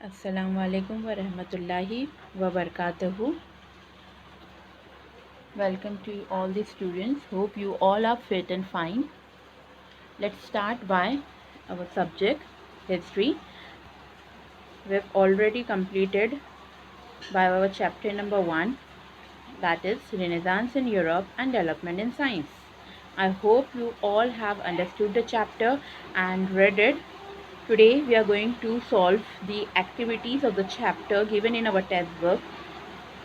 Assalamu alaikum wa rahmatullahi wa barakatuhu. Welcome to all the students. Hope you all are fit and fine. Let's start by our subject, history. We've already completed by our chapter number 1, that is Renaissance in Europe and Development in Science. I hope you all have understood the chapter and read it. Today we are going to solve the activities of the chapter given in our textbook,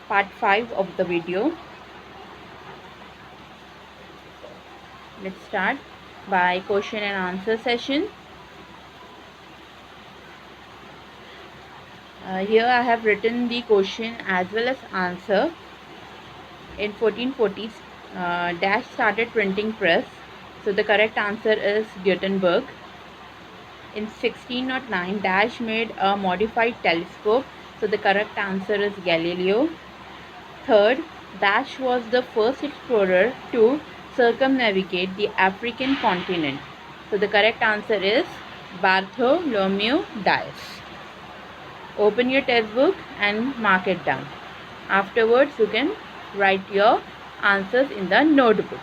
part 5 of the video. Let's start by question and answer session. Here I have written the question as well as answer. In 1440s, Dash started printing press. So the correct answer is Gutenberg. In 1609, Dash made a modified telescope. So the correct answer is Galileo. Third, Dash was the first explorer to circumnavigate the African continent. So the correct answer is Bartholomew Dias. Open your textbook and mark it down. Afterwards, you can write your answers in the notebook.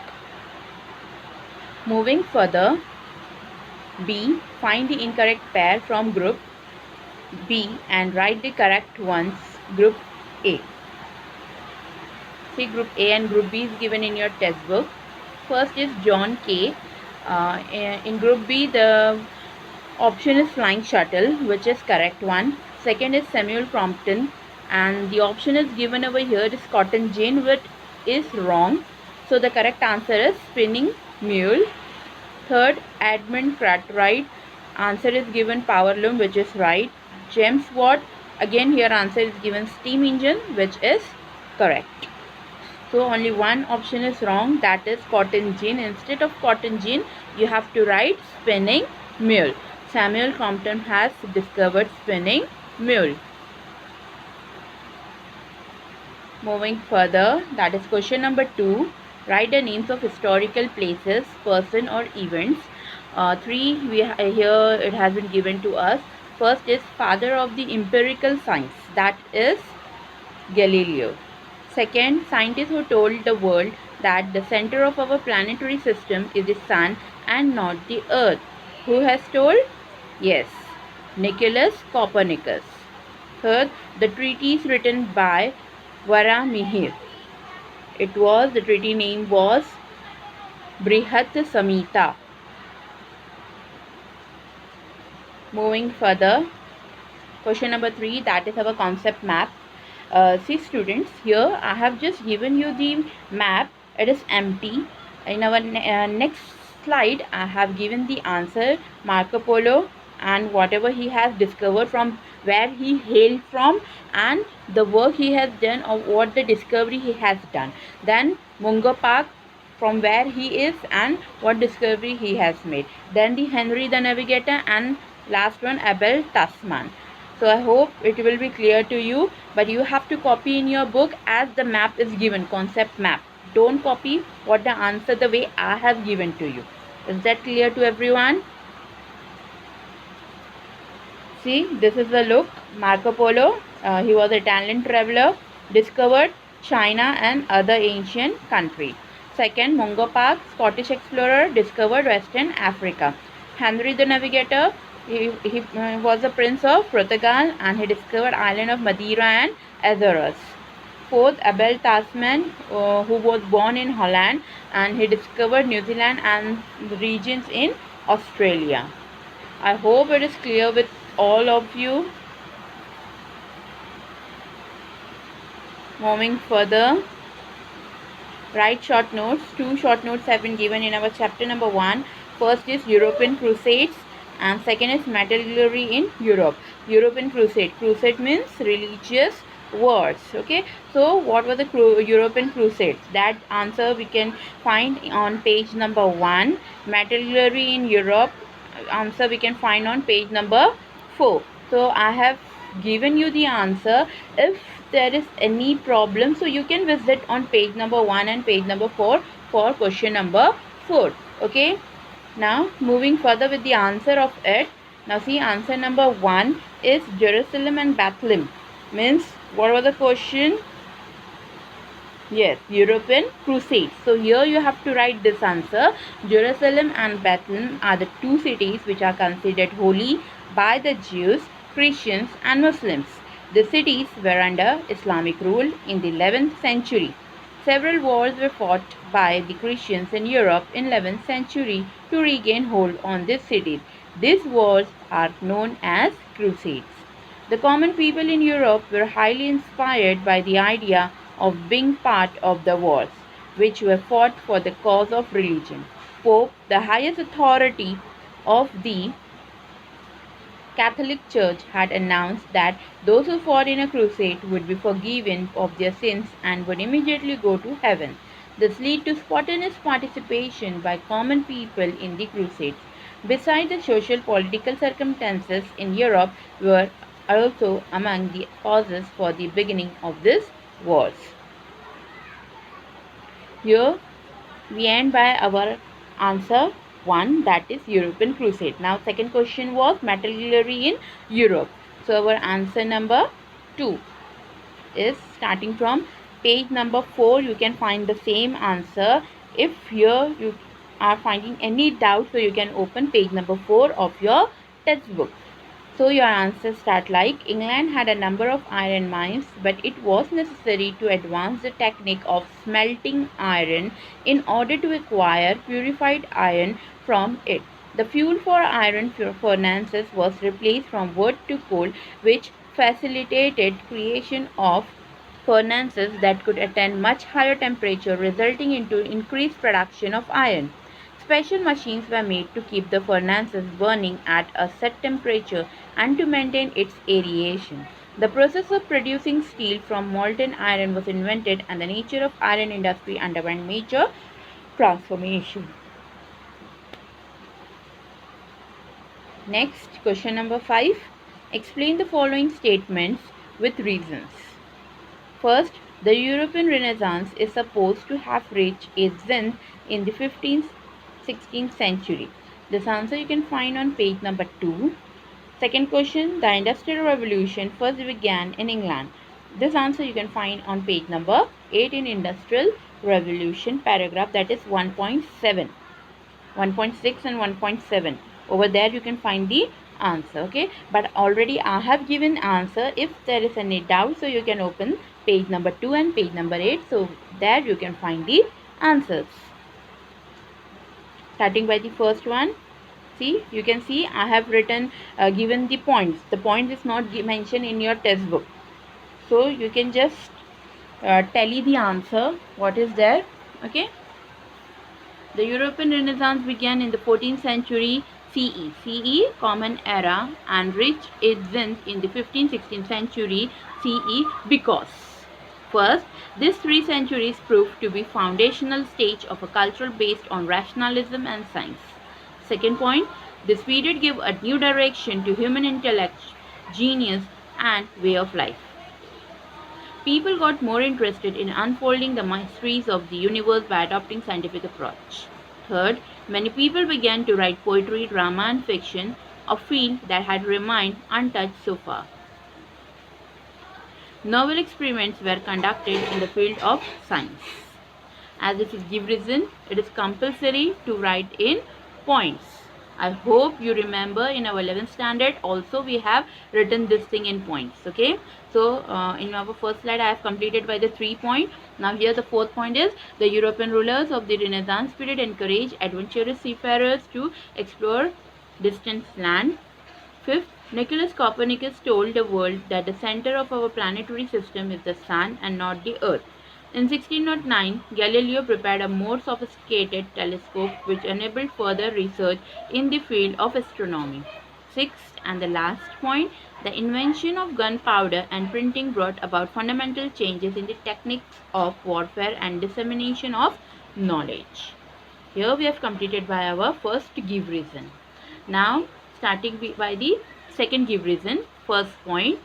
Moving further, B. Find the incorrect pair from group B and write the correct ones, group A. See, group A and group B is given in your textbook. First is John Kay. In group B, the option is flying shuttle, which is correct one. Second is Samuel Crompton, and the option is given over here is cotton gin, which is wrong. So the correct answer is spinning mule. Third, Edmund Cartwright. Answer is given power loom, which is right. James Watt. Again here answer is given steam engine, which is correct. So only one option is wrong, that is cotton gin. Instead of cotton gin, you have to write spinning mule. Samuel Crompton has discovered spinning mule. Moving further, that is question number 2. Write the names of historical places, person or events. 3 here it has been given to us. First is father of the empirical science, that is Galileo. Second, scientist who told the world that the center of our planetary system is the sun and not the earth. Who has told? Yes, Nicolaus Copernicus. Third, the treatise written by Varamihir. The treaty name was Brihat Samhita. Moving further, question number 3, that is our concept map. See students, here I have just given you the map. It is empty. In our next slide, I have given the answer, Marco Polo, and whatever he has discovered, from where he hailed from, and the work he has done, or what the discovery he has done. Then Mungo Park, from where he is and what discovery he has made. Then the Henry the Navigator, and last one Abel Tasman. So I hope it will be clear to you, but you have to copy in your book as the map is given, concept map. Don't copy what the answer the way I have given to you. Is that clear to everyone? See, this is the look. Marco Polo, he was an Italian traveler, discovered China and other ancient country. Second, Mungo Park, Scottish explorer, discovered Western Africa. Henry the Navigator, he was a prince of Portugal and he discovered island of Madeira and Azores. Fourth, Abel Tasman, who was born in Holland and he discovered New Zealand and the regions in Australia. I hope it is clear with all of you. Moving further, write short notes. 2 short notes have been given in our chapter number 1. First is European Crusades and second is metallurgy in Europe. European Crusade. Crusade means religious wars. Okay, so what were the European Crusades? That answer we can find on page number 1. Metallurgy in Europe, answer we can find on page number 4. So I have given you the answer. If there is any problem, so you can visit on page number 1 and page number 4 for question number 4. Okay, now moving further with the answer of it. Now see, answer number 1 is Jerusalem and Bethlehem. Means, what was the question? Yes, European Crusades. So here you have to write this answer. Jerusalem and Bethlehem are the two cities which are considered holy by the Jews, Christians and Muslims. The cities were under Islamic rule in the 11th century. Several wars were fought by the Christians in Europe in 11th century to regain hold on these cities. These wars are known as crusades. The common people in Europe were highly inspired by the idea of being part of the wars, which were fought for the cause of religion. Pope, the highest authority of the Catholic Church, had announced that those who fought in a crusade would be forgiven of their sins and would immediately go to heaven. This led to spontaneous participation by common people in the crusades. Besides, the social political circumstances in Europe were also among the causes for the beginning of these wars. Here we end by our answer 1, that is European Crusade. Now second question was metallurgy in Europe. So our answer number 2 is starting from page number 4. You can find the same answer. If here you are finding any doubt, so you can open page number 4 of your textbook. So your answers start like, England had a number of iron mines, but it was necessary to advance the technique of smelting iron in order to acquire purified iron from it. The fuel for iron furnaces was replaced from wood to coal, which facilitated creation of furnaces that could attain much higher temperature, resulting into increased production of iron. Special machines were made to keep the furnaces burning at a set temperature and to maintain its aeration. The process of producing steel from molten iron was invented, and the nature of iron industry underwent major transformation. Next, question number 5. Explain the following statements with reasons. First, the European Renaissance is supposed to have reached its zenith in the 15th-16th century. This answer you can find on page number 2. Second question, the Industrial Revolution first began in England. This answer you can find on page number 8 in Industrial Revolution paragraph, that is 1.7. 1.6 and 1.7. Over there you can find the answer. Okay, but already I have given answer. If there is any doubt, so you can open page number 2 and page number 8. So there you can find the answers. Starting by the first one. See, you can see I have written given the points. The points is not mentioned in your textbook, so you can just tally the answer what is there. Okay. The European Renaissance began in the 14th century CE, Common Era, and reached its zenith in the 15th-16th century CE because, first, these 3 centuries proved to be foundational stage of a culture based on rationalism and science. Second point, this period gave a new direction to human intellect, genius, and way of life. People got more interested in unfolding the mysteries of the universe by adopting scientific approach. Third, many people began to write poetry, drama, and fiction, a field that had remained untouched so far. Novel experiments were conducted in the field of science. As this is give reason, it is compulsory to write in points. I hope you remember in our 11th standard also we have written this thing in points. Okay, so in our first slide I have completed by the 3 point. Now here the 4th point is, the European rulers of the Renaissance period encouraged adventurous seafarers to explore distant land. 5th, Nicholas Copernicus told the world that the center of our planetary system is the sun and not the earth. In 1609, Galileo prepared a more sophisticated telescope which enabled further research in the field of astronomy. 6th and the last point, the invention of gunpowder and printing brought about fundamental changes in the techniques of warfare and dissemination of knowledge. Here we have completed by our first give reason. Now starting by the second give reason. First point,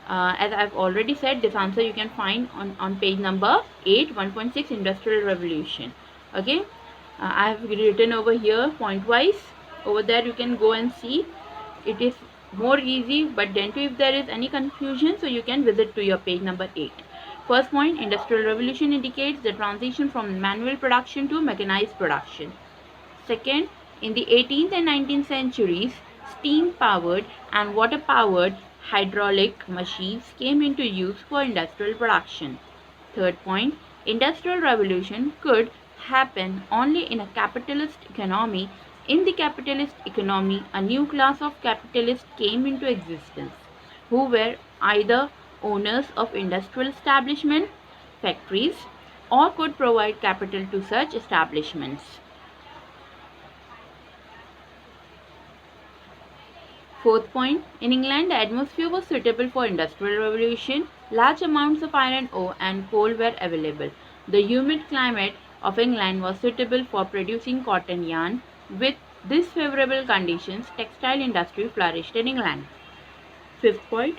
as I've already said, this answer you can find on page number 8, 1.6 Industrial Revolution. Okay, I have written over here point wise. Over there you can go and see. it is more easy, but then too if there is any confusion, so you can visit to your page number 8. First point, industrial revolution indicates the transition from manual production to mechanized production. Second, in the 18th and 19th centuries, steam-powered and water-powered hydraulic machines came into use for industrial production. Third point, industrial revolution could happen only in a capitalist economy. In the capitalist economy, a new class of capitalists came into existence, who were either owners of industrial establishment, factories, or could provide capital to such establishments. Fourth point, in England, the atmosphere was suitable for industrial revolution. Large amounts of iron ore and coal were available. The humid climate of England was suitable for producing cotton yarn. With these favorable conditions, textile industry flourished in England. Fifth point,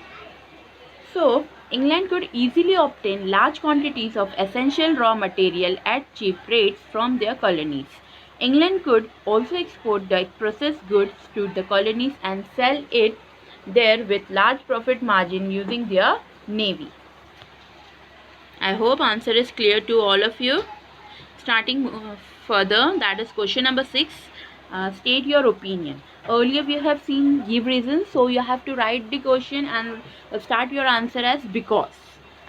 so England could easily obtain large quantities of essential raw material at cheap rates from their colonies. England could also export the processed goods to the colonies and sell it there with large profit margin using their navy. I hope answer is clear to all of you. Starting further, that is question number 6. State your opinion. Earlier we have seen give reasons, so you have to write the question and start your answer as because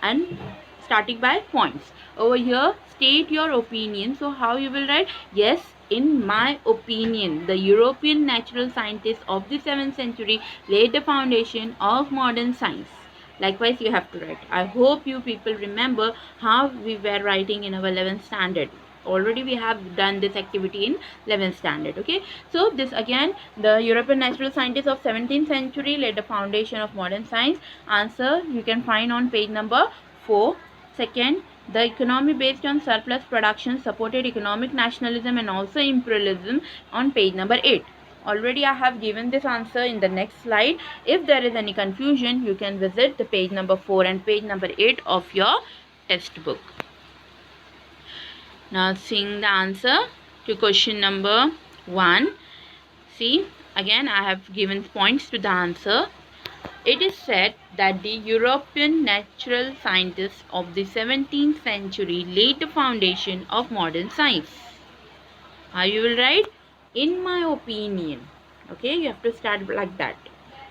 and starting by points. Over here, state your opinion. So how you will write? Yes, in my opinion, the European natural scientists of the 7th century laid the foundation of modern science. Likewise, you have to write. I hope you people remember how we were writing in our 11th standard. Already we have done this activity in 11th standard. Okay, so this again, the European natural scientists of 17th century laid the foundation of modern science. Answer you can find on page number 4. Second, the economy based on surplus production supported economic nationalism and also imperialism on page number 8. Already I have given this answer in the next slide. If there is any confusion, you can visit the page number 4 and page number 8 of your textbook. Now seeing the answer to question number 1. See, again I have given points to the answer. It is said that the European natural scientists of the 17th century laid the foundation of modern science. How you will write? In my opinion. Okay, you have to start like that.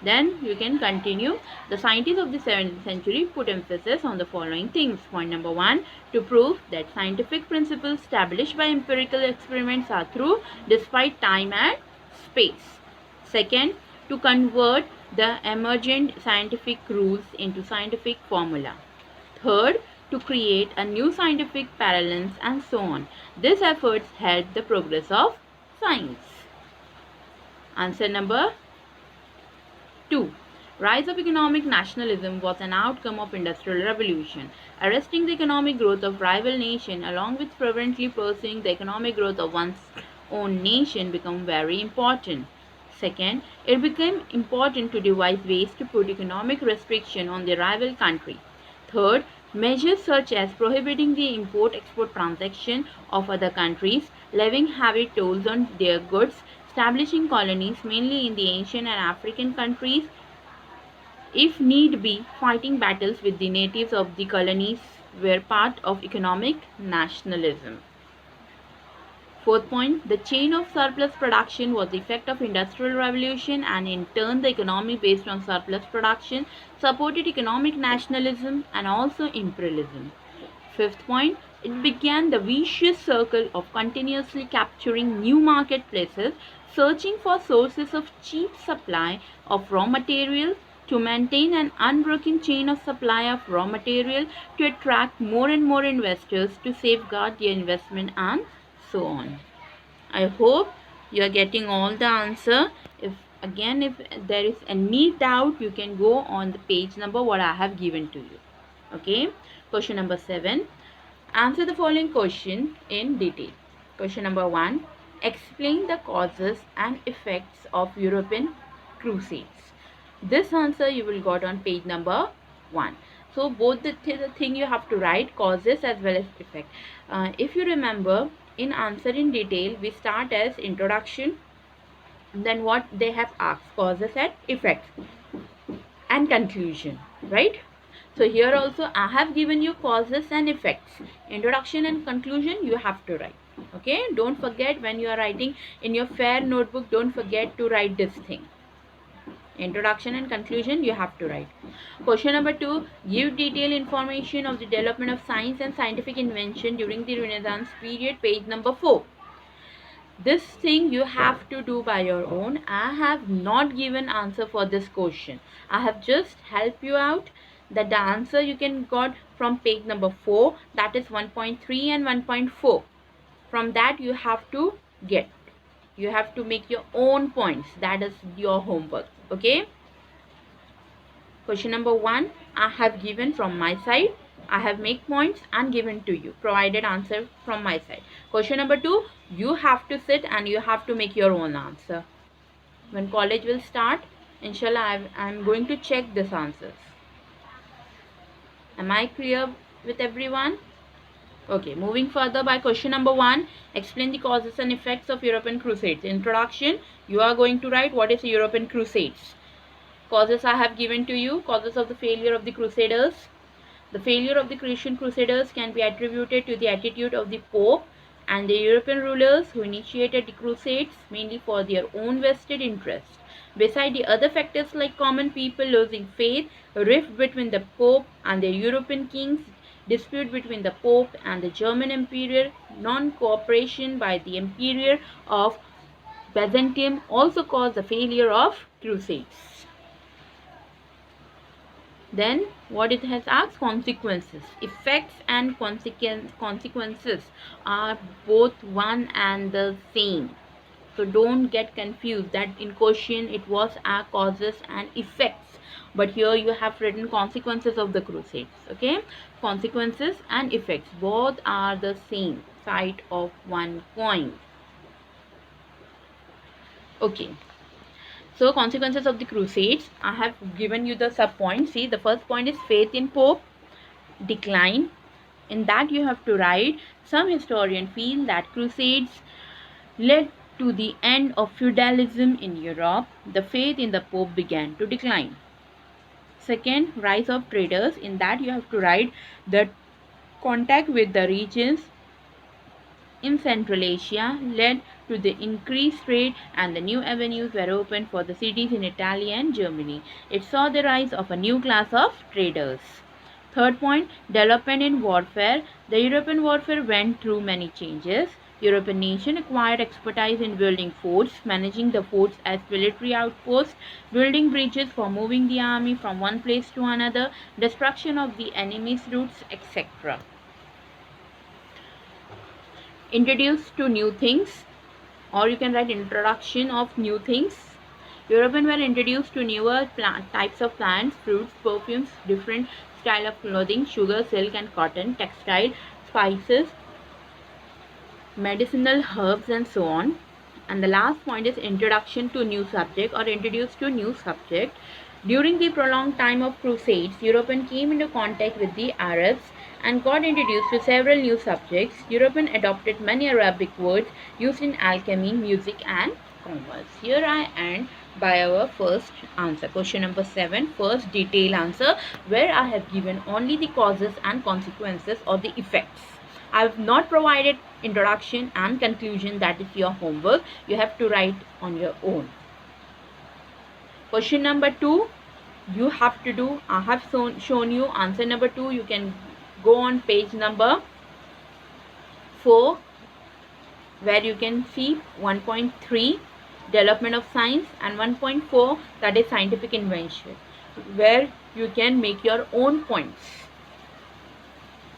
Then you can continue. The scientists of the 17th century put emphasis on the following things. Point number 1, to prove that scientific principles established by empirical experiments are true despite time and space. Second, to convert the emergent scientific rules into scientific formula. Third, to create a new scientific parallels and so on. These efforts helped the progress of science. Answer number 2. Rise of economic nationalism was an outcome of industrial revolution. Arresting the economic growth of rival nation along with fervently pursuing the economic growth of one's own nation became very important. Second, it became important to devise ways to put economic restriction on the rival country. Third, measures such as prohibiting the import-export transaction of other countries, levying heavy tolls on their goods, establishing colonies mainly in the Asian and African countries, if need be, fighting battles with the natives of the colonies were part of economic nationalism. Fourth point, the chain of surplus production was the effect of industrial revolution and in turn the economy based on surplus production supported economic nationalism and also imperialism. Fifth point, it began the vicious circle of continuously capturing new marketplaces, searching for sources of cheap supply of raw material to maintain an unbroken chain of supply of raw material to attract more and more investors to safeguard their investment and so on. I hope you are getting all the answer. If there is any doubt, you can go on the page number what I have given to you. Okay, question number 7. Answer the following question in detail. Question number 1. Explain the causes and effects of European crusades. This answer you will got on page number 1. So both the thing you have to write, causes as well as effect. If you remember, in answer in detail, we start as introduction, Then what they have asked, causes and effects and conclusion, right? So here also I have given you causes and effects, introduction and conclusion you have to write. Okay, don't forget when you are writing in your fair notebook, don't forget to write this thing, introduction and conclusion you have to write. Question number 2, give detailed information of the development of science and scientific invention during the Renaissance period, page number 4. This thing you have to do by your own. I have not given answer for this question. I have just helped you out that the answer you can got from page number 4, that is 1.3 and 1.4. From that you have to get, you have to make your own points. That is your homework. Okay, question number 1 I have given from my side. I have make points and given to you, provided answer from my side. Question number 2, you have to sit and you have to make your own answer. When college will start, inshallah, I'm going to check these answers. Am I clear with everyone? Okay, moving further by question number 1, explain the causes and effects of European Crusades. Introduction, you are going to write what is the European Crusades. Causes I have given to you, causes of the failure of the Crusaders. The failure of the Christian Crusaders can be attributed to the attitude of the Pope and the European rulers who initiated the Crusades mainly for their own vested interests. Beside the other factors like common people losing faith, a rift between the Pope and the European kings, dispute between the Pope and the German Emperor, non-cooperation by the Emperor of Byzantium also caused the failure of Crusades. Then what it has asked, consequences. Effects and consequences are both one and the same. So don't get confused that in question it was our causes and effects, but here you have written consequences of the crusades. Okay, consequences and effects both are the same side of one coin. Okay, so consequences of the crusades, I have given you the sub points. See, the first point is faith in Pope decline. In that you have to write, some historians feel that crusades led to the end of feudalism in Europe. The faith in the Pope began to decline. Second, rise of traders. In that you have to write that contact with the regions in Central Asia led to the increased trade and the new avenues were opened for the cities in Italy and Germany. It saw the rise of a new class of traders. Third point, development in warfare. The European warfare went through many changes. European nations acquired expertise in building forts, managing the forts as military outposts, building bridges for moving the army from one place to another, destruction of the enemy's routes, etc. Introduced to new things, or you can write introduction of new things. Europeans were introduced to newer types of plants, fruits, perfumes, different style of clothing, sugar, silk and cotton, textile, spices, medicinal herbs and so on. And the last point is introduction to new subject or introduced to new subject. During the prolonged time of crusades, Europeans came into contact with the Arabs and got introduced to several new subjects. Europeans adopted many Arabic words used in alchemy, music and commerce. Here I end by our first answer. Question number 7, first detailed answer, where I have given only the causes and consequences or the effects. I have not provided introduction and conclusion. That is your homework. You have to write on your own. Question number 2, you have to do. I have shown you answer number 2. You can go on page number 4 where you can see 1.3 development of science and 1.4 that is scientific invention, where you can make your own points.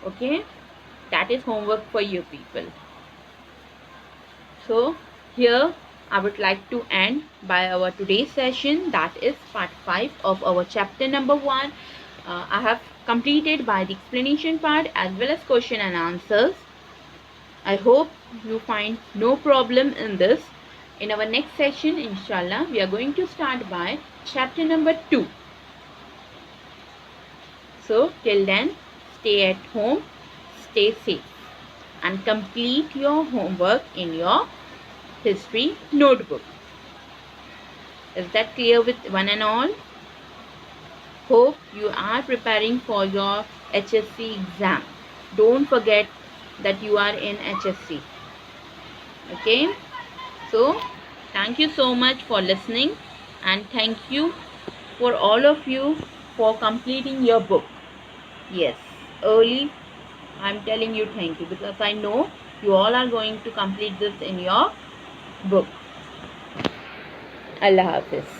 Okay, that is homework for you people. So here I would like to end by our today's session, that is part 5 of our chapter number 1. I have completed by the explanation part as well as question and answers. I hope you find no problem in this. In our next session, inshallah, we are going to start by chapter number 2. So till then, stay at home, stay safe and complete your homework in your history notebook. Is that clear with one and all? Hope you are preparing for your HSC exam. Don't forget that you are in HSC. Okay, so thank you so much for listening, and thank you for all of you for completing your book. Yes, early I'm telling you thank you, because I know you all are going to complete this in your book. Allah Hafiz.